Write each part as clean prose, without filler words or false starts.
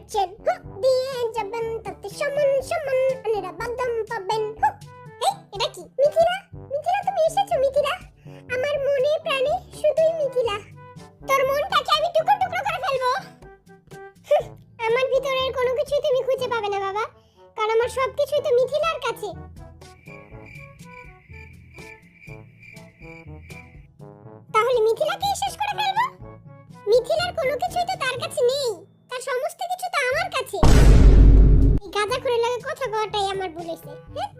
যাচ্ছেন, দিয়ে যাবেন তাতে সমান সমান আনেরা বাদাম পাবেন। এই এটা কি? মিথিলা, মিথিলা তুমি এসেছো? মিথিলা, আমার মনে প্রাণে শুধুই মিথিলা। তোর মনটাকে আমি টুকরো টুকরো করে ফেলবো। আমার ভিতরের কোনো কিছুই তুমি খুঁজে পাবে না বাবা, কারণ আমার সবকিছুই তো মিথিলার কাছে। তাহলে মিথিলাকে শেষ করে ফেলবো? মিথিলার কোনো কিছুই তো তার কাছে নেই, তার সমস্ত কিছু তো আমার কাছে। এই গাঁজাখোরের লাগে কথা কওয়াটাই আমার ভুল হইছে। হ্যাঁ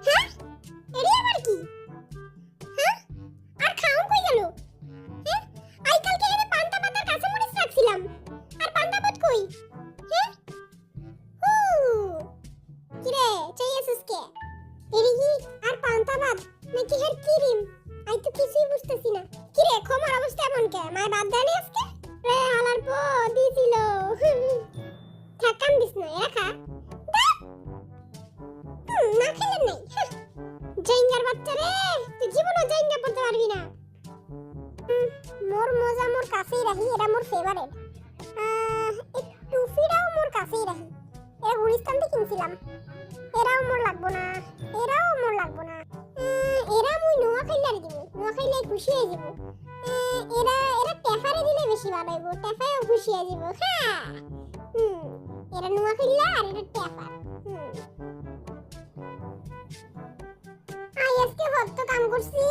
হ্যাঁ, এরি আবার কি? হ্যাঁ, আর খাও কই গেল? হ্যাঁ, আই কালকে এনে পান্তা পাতার কাছে মরিচ রাখছিলাম, আর পান্তা ভাত কই? হ্যাঁ, হু কিরে চাইছিস কে? এরি কি আর পান্তা ভাত নাকি হের ক্রিম? আই তো কিছুই বুঝতেছি না। কিরে খমার অবস্থা এমন কে? মায় বাদ দেয়নি আজকে? রে হালার পো দিছিল। থাকান দিস না, একা না খেলে নাই। জাইঙ্গার বাচ্চা রে, তুই জীবনও জাইঙ্গা পড়তে পারবি না। মোর মজা মোর কাছেই রাখি, এটা মোর ফেভারিট। এই টুফিটাও মোর কাছেই রাখি, এটা গুলিস্তান থেকে কিনছিলাম। এরাও মোর লাগবো না, এরাও মোর লাগবো না। এরা মুই নোয়া খাইলে আর দিব, নোয়া খাইলে খুশি হয়ে যাব। এরা এরা টেফারে দিলে বেশি ভালো হইব, টেফায়ও খুশি হয়ে যাব। হ্যাঁ এরা নোয়া খাইলে আর এটা টেফার। আজকে হত্ত কাম করছি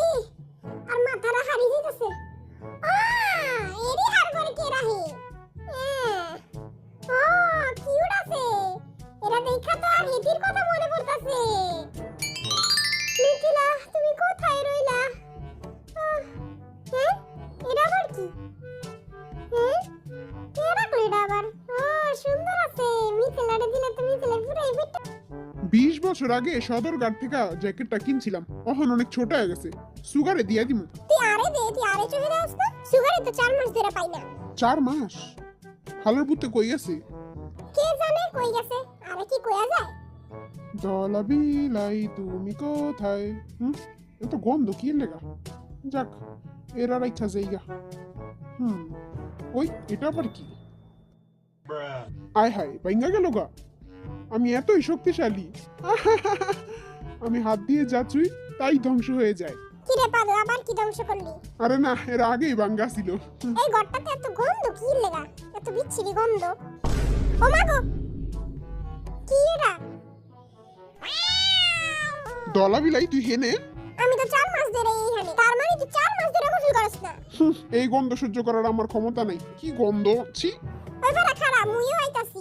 আর মাথাটা হারিয়ে যাইতেছে। এরি হার করে কে রাহে? কিউট আছে, এরা দেখা তো আর হেতির কথা মনে পড়তাছে। মিথিলা তুমি কোথায় রইলা? হ্যাঁ এটা আবার কি? হ্যাঁ এরা কইরা আবার সুন্দর আছে। মিথিলারে দিলে তো মিথিলা পুরাই ফিট। 20 বছর আগে সদরঘাট থেকে জ্যাকেটটা কিনছিলাম, এখন অনেক ছোট হয়ে গেছে, সুগারে দিয়া দিমু। তুই আরে দে, তুই আরে চলে যাস না। সুগারে তো 4 মাস ধরে পাই না। 4 মাস? হালার পুতে কই গেছে? কে জানে কই গেছে, আরে কি কইয়া যায়? দলা বিলাই তুমি কোথায়? এত গন্ধ কি লেগা? যাক এরা রাইখা যাইগা। ওই এটা আবার কি? আয় হায় ভাঙ্গা গেল গা। আমি এতই শক্তিশালী, আমি হাত দিয়ে যা চুই তাই ধ্বংস হয়ে যায়। কি রে পাদু, আবার কি ধ্বংস করলি? আরে না, এর আগেই ভাঙ্গা ছিল। এই ঘরটাতে এত গন্ধ কি লেগা? এত বিচ্ছিরি গন্ধ। ও মা গো, কি এটা? দলা বিলাই তুই হেনে? আমি তো 4 মাস ধরে এইখানে, তার মানে তুই 4 মাস ধরে গোসল করছ না? এই গন্ধ সহ্য করার আমার ক্ষমতা নাই। কি গন্ধ ছি। ওই বেটা খারাপ, মুইও আইতাছি।